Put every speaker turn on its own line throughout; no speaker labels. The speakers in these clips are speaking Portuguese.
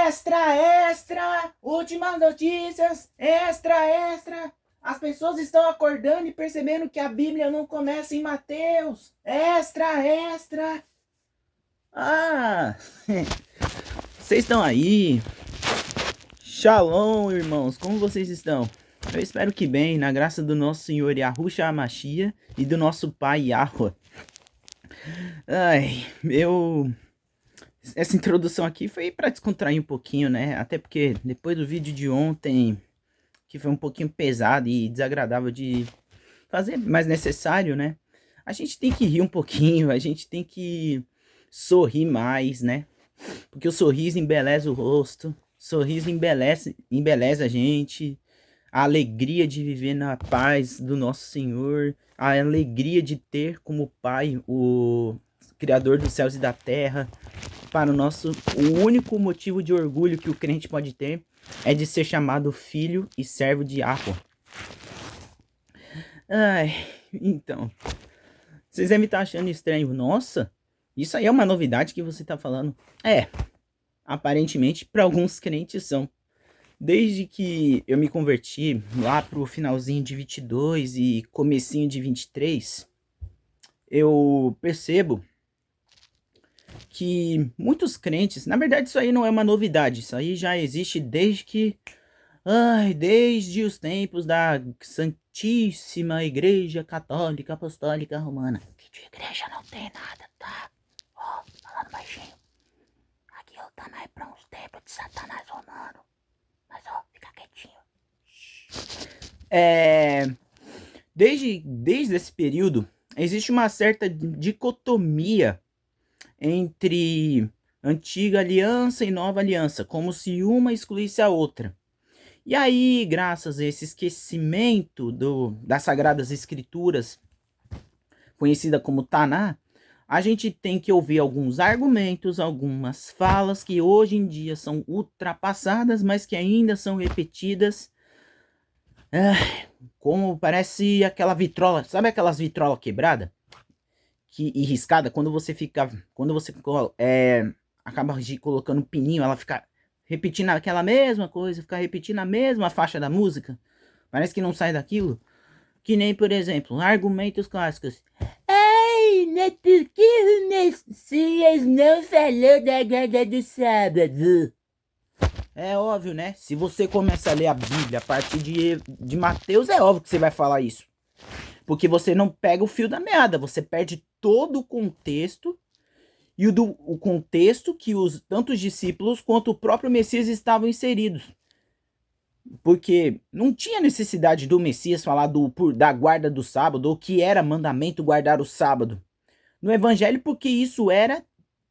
Extra, extra! Últimas notícias! Extra, extra! As pessoas estão acordando e percebendo que a Bíblia não começa em Mateus. Extra, extra! Ah! Vocês estão aí? Shalom, irmãos! Como vocês estão? Eu espero que bem, na graça do nosso Senhor Yahushua HaMashiach e do nosso Pai Yahweh. Essa introdução aqui foi para descontrair um pouquinho, né? Até porque depois do vídeo de ontem, que foi um pouquinho pesado e desagradável de fazer, mas necessário, né? A gente tem que rir um pouquinho, a gente tem que sorrir mais, né? Porque o sorriso embeleza o rosto, o sorriso embeleza a gente, a alegria de viver na paz do nosso Senhor, a alegria de ter como Pai o Criador dos céus e da terra. Para o único motivo de orgulho que o crente pode ter é de ser chamado filho e servo de Yahweh. Então, vocês devem estar achando estranho. Nossa, isso aí é uma novidade que você está falando. Aparentemente para alguns crentes são. Desde que eu me converti lá pro finalzinho de 22 e comecinho de 23, eu percebo que muitos crentes, na verdade isso aí não é uma novidade, isso aí já existe desde os tempos da Santíssima Igreja Católica Apostólica Romana. Que de igreja não tem nada, tá? Ó, falando baixinho. Aqui tá mais pra uns templos de Satanás romano. Mas ó, fica quietinho. Desde esse período, existe uma certa dicotomia entre antiga aliança e nova aliança, como se uma excluísse a outra. E aí, graças a esse esquecimento das Sagradas Escrituras, conhecida como Taná, a gente tem que ouvir alguns argumentos, algumas falas que hoje em dia são ultrapassadas, mas que ainda são repetidas. Como parece aquela vitrola, sabe aquelas vitrolas quebradas? E riscada, quando você acaba colocando um pininho, ela fica repetindo aquela mesma coisa, fica repetindo a mesma faixa da música, parece que não sai daquilo. Que nem, por exemplo, argumentos clássicos. Ei, não é porque o Messias não falou da guarda do sábado. É óbvio, né? Se você começa a ler a Bíblia a partir de Mateus, é óbvio que você vai falar isso. Porque você não pega o fio da meada, você perde todo o contexto e o contexto que tanto os discípulos quanto o próprio Messias estavam inseridos. Porque não tinha necessidade do Messias falar da guarda do sábado, ou que era mandamento guardar o sábado no Evangelho, porque isso era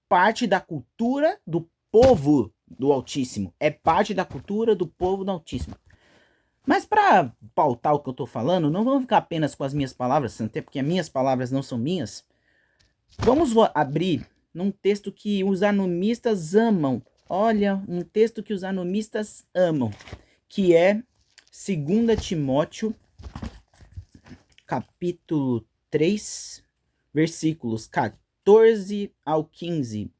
parte da cultura do povo do Altíssimo. É parte da cultura do povo do Altíssimo. Mas para pautar o que eu estou falando, não vamos ficar apenas com as minhas palavras, até porque as minhas palavras não são minhas. Vamos abrir num texto que os anomistas amam. Olha, um texto que os anomistas amam, que é 2 Timóteo, capítulo 3, versículos 14 ao 15.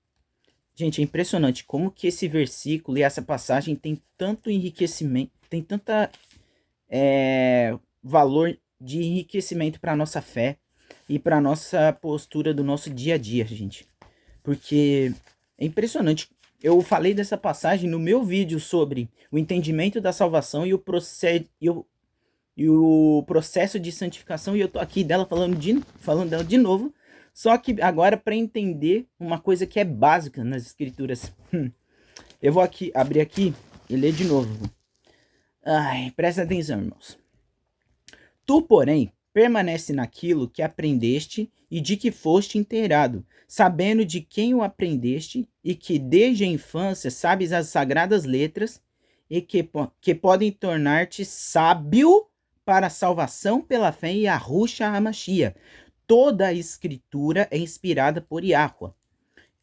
Gente, é impressionante como que esse versículo e essa passagem tem tanto enriquecimento, tem tanta valor de enriquecimento para a nossa fé e para a nossa postura do nosso dia a dia, gente. Porque é impressionante. Eu falei dessa passagem no meu vídeo sobre o entendimento da salvação e o processo de santificação, e eu tô aqui falando dela de novo, só que agora para entender uma coisa que é básica nas escrituras. Eu vou abrir aqui e ler de novo. Presta atenção, irmãos. Tu, porém, permanece naquilo que aprendeste e de que foste inteirado, sabendo de quem o aprendeste e que desde a infância sabes as sagradas letras e que podem tornar-te sábio para a salvação pela fé em Yahushua HaMashiach. Toda a escritura é inspirada por Yahweh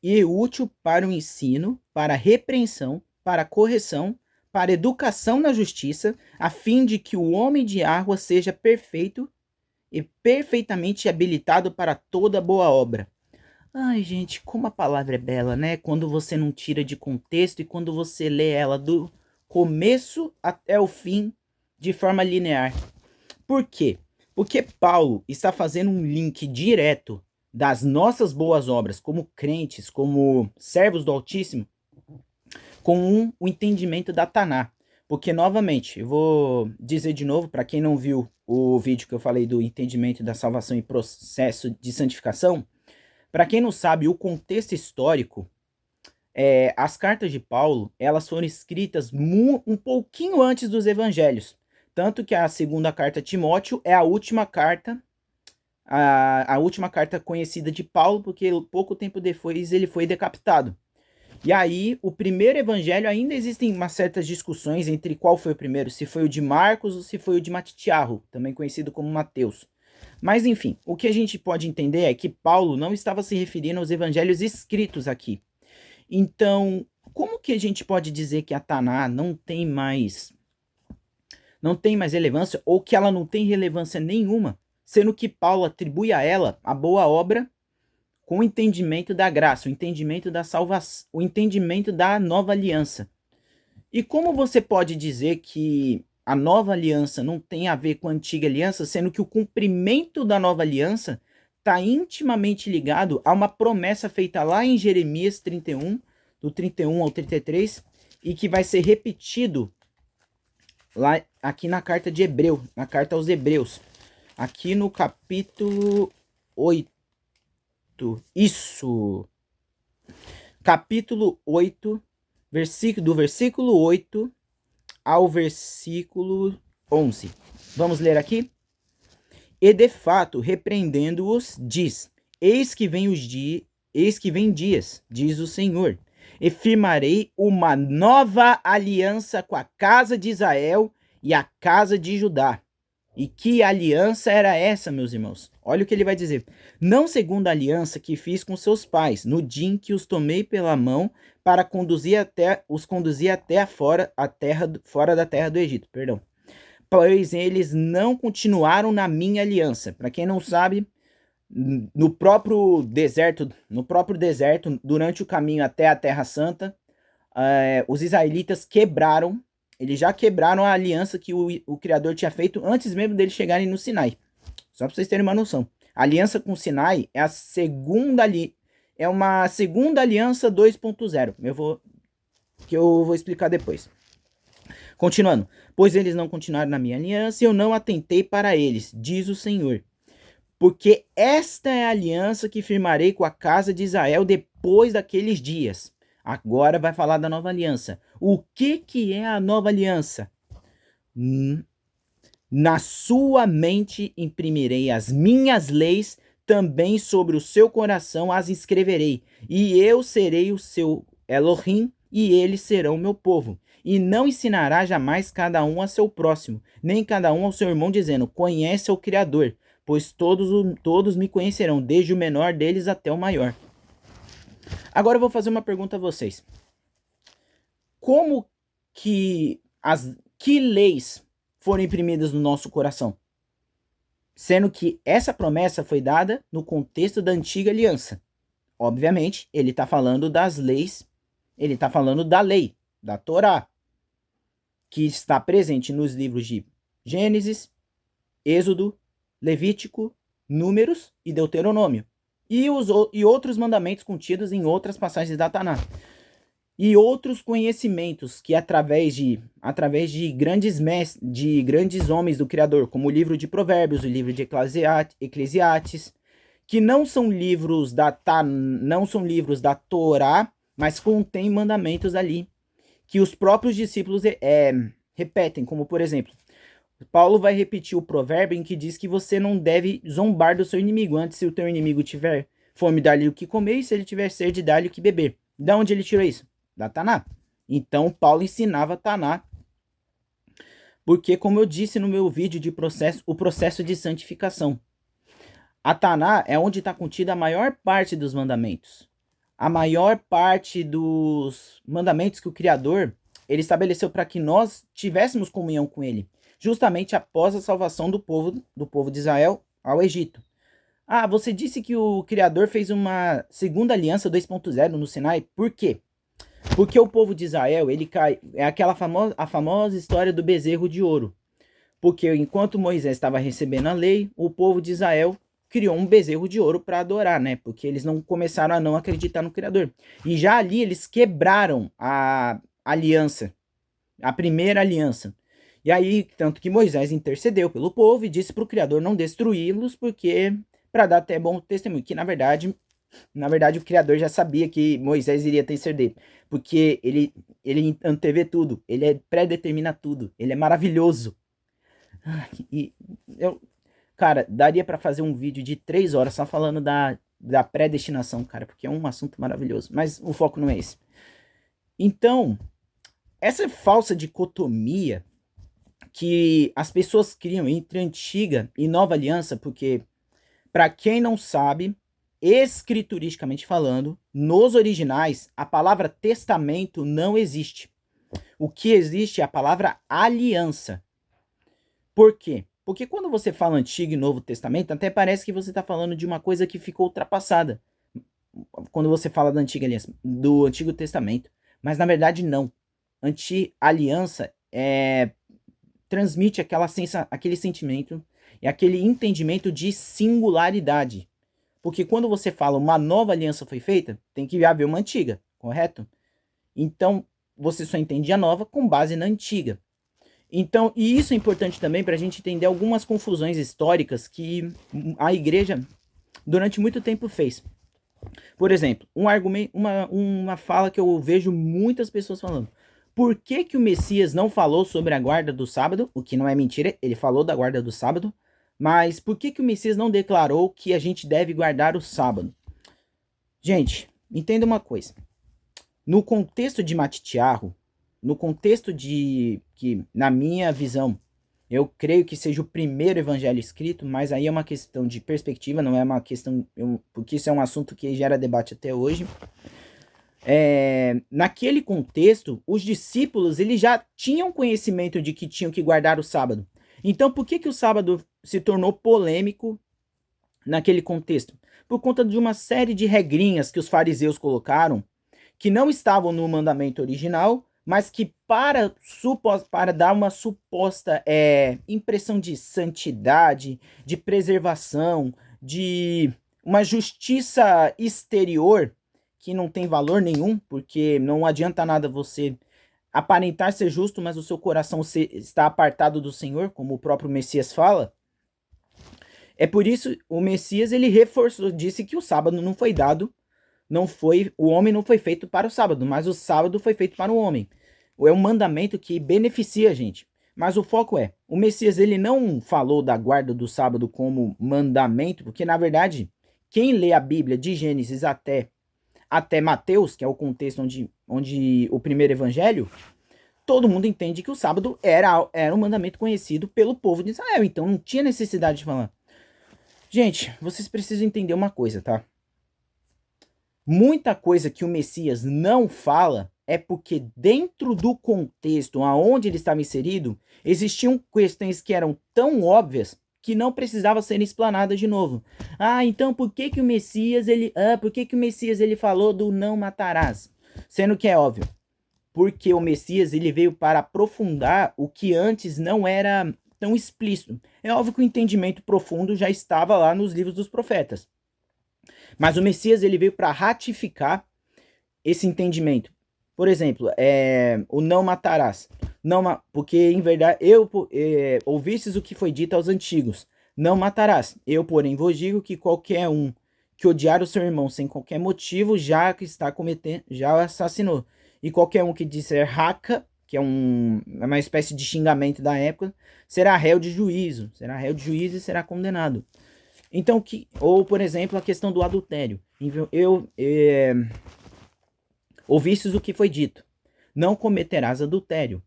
e útil para o ensino, para a repreensão, para a correção, para a educação na justiça, a fim de que o homem de Yahweh seja perfeito e perfeitamente habilitado para toda boa obra. Ai, gente, como a palavra é bela, né? Quando você não tira de contexto e quando você lê ela do começo até o fim de forma linear. Por quê? Porque Paulo está fazendo um link direto das nossas boas obras como crentes, como servos do Altíssimo, com o entendimento da Taná. Porque, novamente, eu vou dizer de novo, para quem não viu o vídeo que eu falei do entendimento da salvação e processo de santificação, para quem não sabe o contexto histórico, as cartas de Paulo, elas foram escritas um pouquinho antes dos evangelhos. Tanto que a segunda carta a Timóteo é a última carta, a última carta conhecida de Paulo, porque pouco tempo depois ele foi decapitado. E aí, o primeiro evangelho, ainda existem umas certas discussões entre qual foi o primeiro, se foi o de Marcos ou se foi o de Matitiarro, também conhecido como Mateus. Mas enfim, o que a gente pode entender é que Paulo não estava se referindo aos evangelhos escritos aqui. Então, como que a gente pode dizer que a Taná não tem mais relevância, ou que ela não tem relevância nenhuma, sendo que Paulo atribui a ela a boa obra com o entendimento da graça, o entendimento da salvação, o entendimento da nova aliança. E como você pode dizer que a nova aliança não tem a ver com a antiga aliança, sendo que o cumprimento da nova aliança está intimamente ligado a uma promessa feita lá em Jeremias 31, do 31 ao 33, e que vai ser repetido lá aqui na carta de Hebreu, na carta aos Hebreus, aqui no capítulo 8. Isso. Capítulo 8, do versículo 8 ao versículo 11. Vamos ler aqui? E de fato, repreendendo-os, diz: Eis que vem dias, diz o Senhor, e firmarei uma nova aliança com a casa de Israel e a casa de Judá. E que aliança era essa, meus irmãos? Olha o que ele vai dizer. Não segundo a aliança que fiz com seus pais, no dia em que os tomei pela mão para os conduzir até fora da terra do Egito. Perdão. Pois eles não continuaram na minha aliança. Para quem não sabe, no próprio deserto, durante o caminho até a Terra Santa, os israelitas eles já quebraram a aliança que o Criador tinha feito antes mesmo deles chegarem no Sinai. Só para vocês terem uma noção. A aliança com o Sinai é uma segunda aliança 2.0. Eu vou explicar depois. Continuando. Pois eles não continuaram na minha aliança e eu não atentei para eles, diz o Senhor. Porque esta é a aliança que firmarei com a casa de Israel depois daqueles dias. Agora vai falar da nova aliança. O que é a nova aliança? Na sua mente imprimirei as minhas leis, também sobre o seu coração as escreverei. E eu serei o seu Elohim, e eles serão meu povo. E não ensinará jamais cada um a seu próximo, nem cada um ao seu irmão, dizendo: conhece o Criador, pois todos me conhecerão, desde o menor deles até o maior. Agora eu vou fazer uma pergunta a vocês. Como que leis foram imprimidas no nosso coração? Sendo que essa promessa foi dada no contexto da antiga aliança. Obviamente, ele está falando das leis, ele está falando da lei, da Torá, que está presente nos livros de Gênesis, Êxodo, Levítico, Números e Deuteronômio. E outros mandamentos contidos em outras passagens da Taná. E outros conhecimentos que através de grandes homens do Criador, como o livro de Provérbios, o livro de Eclesiastes, que não são livros da Torá, mas contêm mandamentos ali que os próprios discípulos repetem, como por exemplo, Paulo vai repetir o provérbio em que diz que você não deve zombar do seu inimigo. Antes, se o teu inimigo tiver fome, dá-lhe o que comer, e se ele tiver sede, dá-lhe o que beber. Da onde ele tirou isso? Da Taná. Então, Paulo ensinava Taná, porque, como eu disse no meu vídeo o processo de santificação. A Taná é onde está contida a maior parte dos mandamentos. A maior parte dos mandamentos que o Criador ele estabeleceu para que nós tivéssemos comunhão com ele, justamente após a salvação do povo de Israel ao Egito. Ah, você disse que o Criador fez uma segunda aliança 2.0 no Sinai. Por quê? Porque o povo de Israel, ele cai... É aquela a famosa história do bezerro de ouro. Porque enquanto Moisés estava recebendo a lei, o povo de Israel criou um bezerro de ouro para adorar, né? Porque eles não começaram a não acreditar no Criador. E já ali eles quebraram a aliança, a primeira aliança. E aí, tanto que Moisés intercedeu pelo povo e disse para o Criador não destruí-los, porque para dar até bom testemunho, que na verdade o Criador já sabia que Moisés iria interceder, porque ele antevê tudo, ele pré-determina tudo, ele é maravilhoso. E eu, cara, daria para fazer um vídeo de 3 horas só falando da predestinação, cara, porque é um assunto maravilhoso, mas o foco não é esse. Então, essa falsa dicotomia que as pessoas criam entre antiga e nova aliança, porque, para quem não sabe, escrituristicamente falando, nos originais, a palavra testamento não existe. O que existe é a palavra aliança. Por quê? Porque quando você fala Antigo e Novo Testamento, até parece que você está falando de uma coisa que ficou ultrapassada. Quando você fala da Antiga Aliança, do Antigo Testamento. Mas na verdade não. Aliança transmite aquele sentimento e aquele entendimento de singularidade. Porque quando você fala uma nova aliança foi feita, tem que haver uma antiga, correto? Então, você só entende a nova com base na antiga. Então, e isso é importante também para a gente entender algumas confusões históricas que a igreja durante muito tempo fez. Por exemplo, um argumento, uma fala que eu vejo muitas pessoas falando. Por que que o Messias não falou sobre a guarda do sábado? O que não é mentira, ele falou da guarda do sábado. Mas por que que o Messias não declarou que a gente deve guardar o sábado? Gente, entenda uma coisa. No contexto de Matitiarro, no contexto de que, na minha visão, eu creio que seja o primeiro evangelho escrito, mas aí é uma questão de perspectiva, não é uma questão... porque isso é um assunto que gera debate até hoje. Naquele contexto, os discípulos eles já tinham conhecimento de que tinham que guardar o sábado. Então, por que que o sábado se tornou polêmico naquele contexto? Por conta de uma série de regrinhas que os fariseus colocaram, que não estavam no mandamento original, mas que para dar uma suposta impressão de santidade, de preservação, de uma justiça exterior, que não tem valor nenhum, porque não adianta nada você aparentar ser justo, mas o seu coração está apartado do Senhor, como o próprio Messias fala. É por isso o Messias ele reforçou, disse que o sábado não foi dado, o homem não foi feito para o sábado, mas o sábado foi feito para o homem. É um mandamento que beneficia a gente. Mas o foco o Messias ele não falou da guarda do sábado como mandamento, porque na verdade, quem lê a Bíblia de Gênesis até Mateus, que é o contexto onde o primeiro evangelho, todo mundo entende que o sábado era um mandamento conhecido pelo povo de Israel, então não tinha necessidade de falar. Gente, vocês precisam entender uma coisa, tá? Muita coisa que o Messias não fala é porque dentro do contexto aonde ele estava inserido, existiam questões que eram tão óbvias que não precisava ser explanada de novo. Ah, então por que que o Messias ele falou do não matarás? Sendo que é óbvio. Porque o Messias ele veio para aprofundar o que antes não era tão explícito. É óbvio que o entendimento profundo já estava lá nos livros dos profetas. Mas o Messias ele veio para ratificar esse entendimento. Por exemplo, o não matarás. Porque, em verdade, ouvistes o que foi dito aos antigos. Não matarás. Eu, porém, vos digo que qualquer um que odiar o seu irmão sem qualquer motivo já assassinou. E qualquer um que disser raca, que é uma espécie de xingamento da época, será réu de juízo. Será réu de juízo e será condenado. Então, ou, por exemplo, a questão do adultério. Ouvistes o que foi dito. Não cometerás adultério.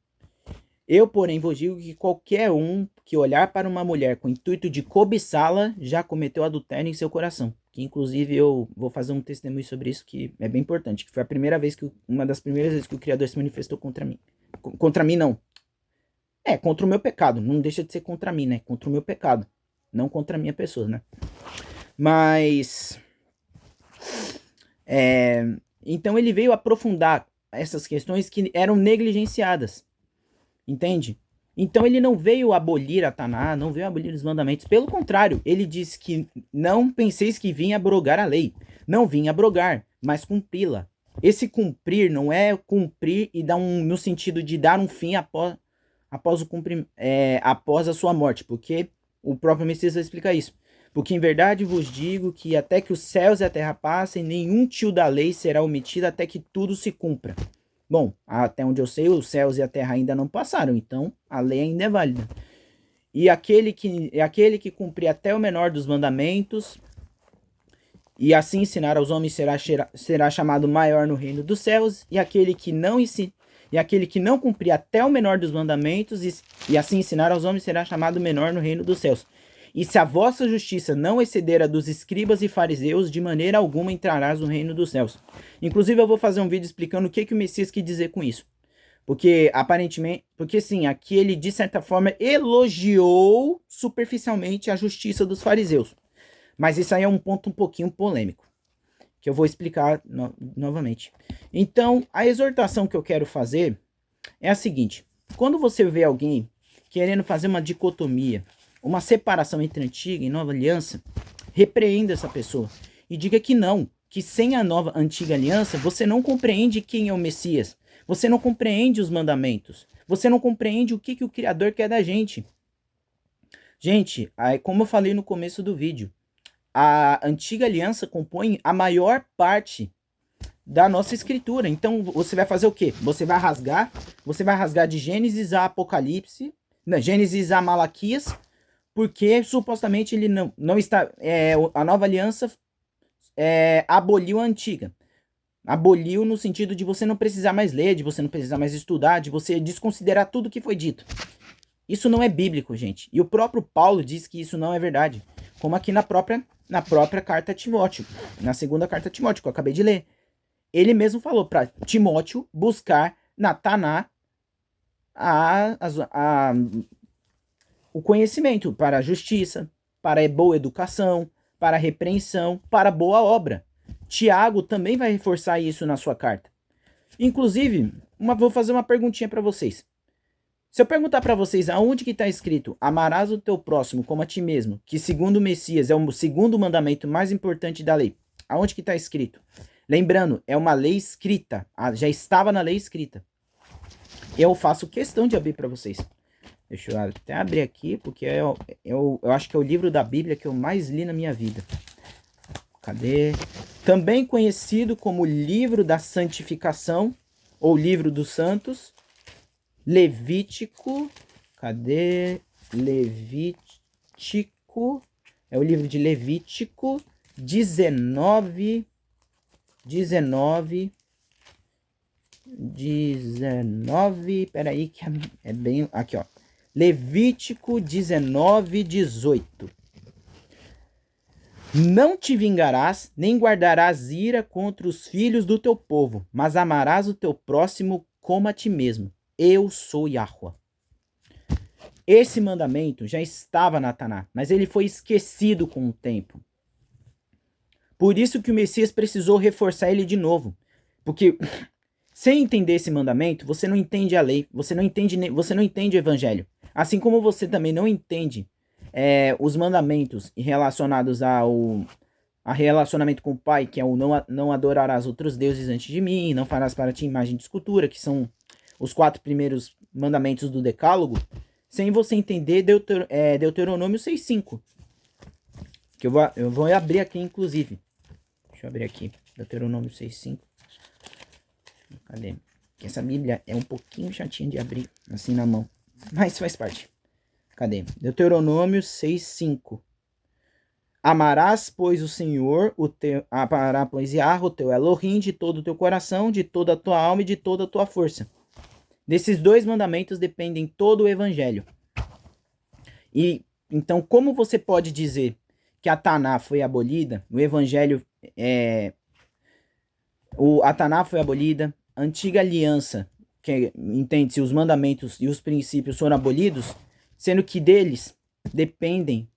Eu, porém, vos digo que qualquer um que olhar para uma mulher com o intuito de cobiçá-la, já cometeu adultério em seu coração. Que, inclusive, eu vou fazer um testemunho sobre isso, que é bem importante. Que foi uma das primeiras vezes que o Criador se manifestou contra mim. Contra mim, não. Contra o meu pecado. Não deixa de ser contra mim, né? Contra o meu pecado. Não contra a minha pessoa, né? Mas então ele veio aprofundar essas questões que eram negligenciadas, entende? Então ele não veio abolir a Taná, não veio abolir os mandamentos. Pelo contrário, ele disse que não penseis que vinha abrogar a lei. Não vinha abrogar, mas cumpri-la. Esse cumprir não é cumprir e dar no sentido de dar um fim após a sua morte, porque o próprio Messias vai explicar isso. Porque em verdade vos digo que até que os céus e a terra passem, nenhum tio da lei será omitido até que tudo se cumpra. Bom, até onde eu sei, os céus e a terra ainda não passaram, então a lei ainda é válida. E aquele que cumprir até o menor dos mandamentos, e assim ensinar aos homens, será chamado maior no reino dos céus, e aquele que não cumprir até o menor dos mandamentos, e assim ensinar aos homens, será chamado menor no reino dos céus. E se a vossa justiça não exceder a dos escribas e fariseus, de maneira alguma entrarás no reino dos céus. Inclusive eu vou fazer um vídeo explicando o que o Messias quis dizer com isso. Porque sim, aqui ele de certa forma elogiou superficialmente a justiça dos fariseus. Mas isso aí é um ponto um pouquinho polêmico, que eu vou explicar novamente. Então, a exortação que eu quero fazer é a seguinte: quando você vê alguém querendo fazer uma dicotomia, uma separação entre antiga e nova aliança, repreenda essa pessoa e diga que não, que sem a antiga aliança você não compreende quem é o Messias, você não compreende os mandamentos, você não compreende o que o Criador quer da gente. Gente, como eu falei no começo do vídeo, a antiga aliança compõe a maior parte da nossa escritura. Então você vai fazer o quê? Você vai rasgar de Gênesis a Apocalipse, Gênesis a Malaquias, porque supostamente ele não está. A nova aliança aboliu a antiga. Aboliu no sentido de você não precisar mais ler, de você não precisar mais estudar, de você desconsiderar tudo que foi dito. Isso não é bíblico, gente. E o próprio Paulo diz que isso não é verdade. Como aqui na própria carta a Timóteo, na segunda carta a Timóteo, que eu acabei de ler. Ele mesmo falou para Timóteo buscar na Taná o conhecimento para a justiça, para a boa educação, para a repreensão, para a boa obra. Tiago também vai reforçar isso na sua carta. Inclusive, vou fazer uma perguntinha para vocês. Se eu perguntar para vocês aonde que está escrito amarás o teu próximo como a ti mesmo, que segundo o Messias é o segundo mandamento mais importante da lei, aonde que está escrito? Lembrando, é uma lei escrita, já estava na lei escrita. Eu faço questão de abrir para vocês. Deixa eu até abrir aqui, porque eu acho que é o livro da Bíblia que eu mais li na minha vida. Cadê? Também conhecido como livro da santificação, ou livro dos santos, Levítico. Cadê? Levítico. É o livro de Levítico 19. Peraí, que é bem. Aqui, ó. Levítico 19, 18. Não te vingarás, nem guardarás ira contra os filhos do teu povo, mas amarás o teu próximo como a ti mesmo. Eu sou Yahweh. Esse mandamento já estava na Taná, mas ele foi esquecido com o tempo. Por isso que o Messias precisou reforçar ele de novo. Porque sem entender esse mandamento, você não entende a lei, você não entende o evangelho. Assim como você também não entende os mandamentos relacionados a relacionamento com o Pai, que é o não adorarás outros deuses antes de mim, não farás para ti imagem de escultura, que são os 4 primeiros mandamentos do Decálogo, sem você entender Deuteronômio 6,5. Que eu vou abrir aqui, inclusive. Deixa eu abrir aqui. Deuteronômio 6,5. Cadê? Porque essa Bíblia é um pouquinho chatinha de abrir, assim na mão. Mas faz parte. Cadê? Deuteronômio 6,5. Amarás, pois, o Senhor, amarás, pois, Yahweh, o teu Elohim, de todo o teu coração, de toda a tua alma e de toda a tua força. Desses 2 mandamentos dependem todo o evangelho. E, então, como você pode dizer que a Taná foi abolida, o evangelho a Taná foi abolida, a antiga aliança, que entende-se os mandamentos e os princípios foram abolidos, sendo que deles dependem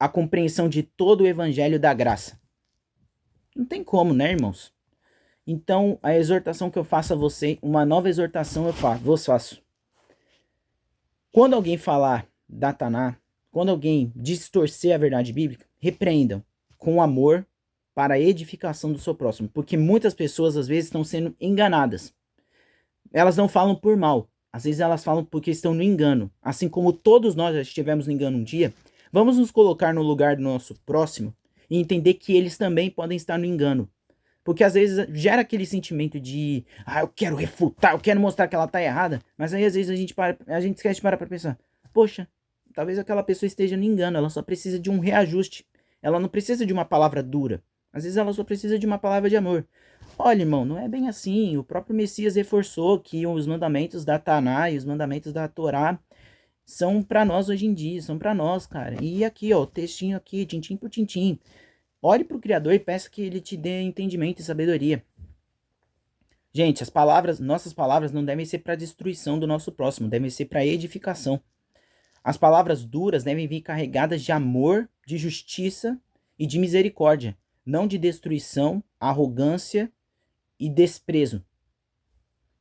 a compreensão de todo o evangelho da graça? Não tem como, né, irmãos? Então, a exortação que eu faço a você, uma nova exortação vos faço. Quando alguém falar da Taná, quando alguém distorcer a verdade bíblica, repreendam com amor para a edificação do seu próximo. Porque muitas pessoas, às vezes, estão sendo enganadas. Elas não falam por mal. Às vezes elas falam porque estão no engano. Assim como todos nós já estivemos no engano um dia, vamos nos colocar no lugar do nosso próximo e entender que eles também podem estar no engano. Porque às vezes gera aquele sentimento de, eu quero refutar, eu quero mostrar que ela tá errada. Mas aí às vezes a gente esquece de parar pra pensar. Poxa, talvez aquela pessoa esteja no engano, ela só precisa de um reajuste. Ela não precisa de uma palavra dura. Às vezes ela só precisa de uma palavra de amor. Olha, irmão, não é bem assim. O próprio Messias reforçou que os mandamentos da Taná e os mandamentos da Torá são para nós hoje em dia, são para nós, cara. E aqui, ó, o textinho aqui, tintim por tintim. Ore pro Criador e peça que ele te dê entendimento e sabedoria. Gente, nossas palavras não devem ser para destruição do nosso próximo, devem ser para edificação. As palavras duras devem vir carregadas de amor, de justiça e de misericórdia, não de destruição, arrogância e desprezo.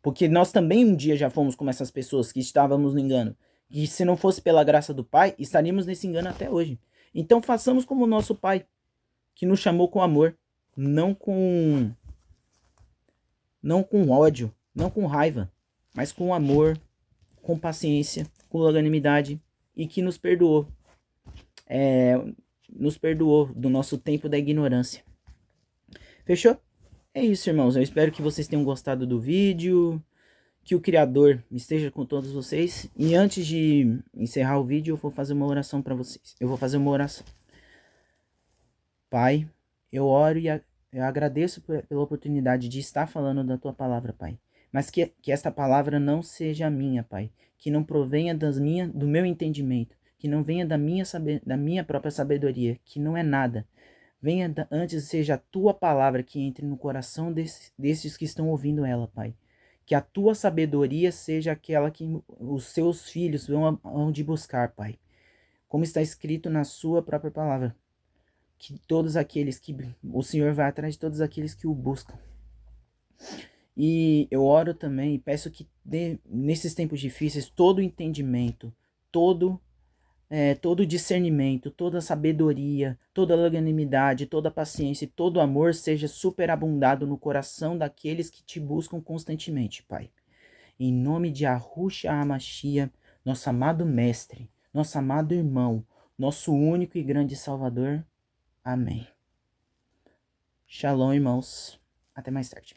Porque nós também um dia já fomos como essas pessoas que estávamos no engano. E se não fosse pela graça do Pai, estaríamos nesse engano até hoje. Então façamos como o nosso Pai, que nos chamou com amor, não com ódio, não com raiva, mas com amor, com paciência, com longanimidade e que nos perdoou. Nos perdoou do nosso tempo da ignorância. Fechou? É isso, irmãos. Eu espero que vocês tenham gostado do vídeo, que o Criador esteja com todos vocês. E antes de encerrar o vídeo, eu vou fazer uma oração para vocês. Eu vou fazer uma oração. Pai, eu oro e eu agradeço pela oportunidade de estar falando da tua palavra, Pai. Mas que esta palavra não seja a minha, Pai. Que não provenha do meu entendimento. Que não venha da minha própria sabedoria. Que não é nada. Antes seja a tua palavra que entre no coração desses que estão ouvindo ela, Pai. Que a tua sabedoria seja aquela que os seus filhos vão de buscar, Pai. Como está escrito na sua própria palavra. Que todos aqueles que o Senhor vai atrás de todos aqueles que o buscam. E eu oro também e peço que dê, nesses tempos difíceis, todo o entendimento, todo discernimento, toda sabedoria, toda longanimidade, toda paciência e todo amor seja superabundado no coração daqueles que te buscam constantemente, Pai. Em nome de Yahushua HaMashiach, nosso amado Mestre, nosso amado irmão, nosso único e grande Salvador. Amém. Shalom, irmãos. Até mais tarde.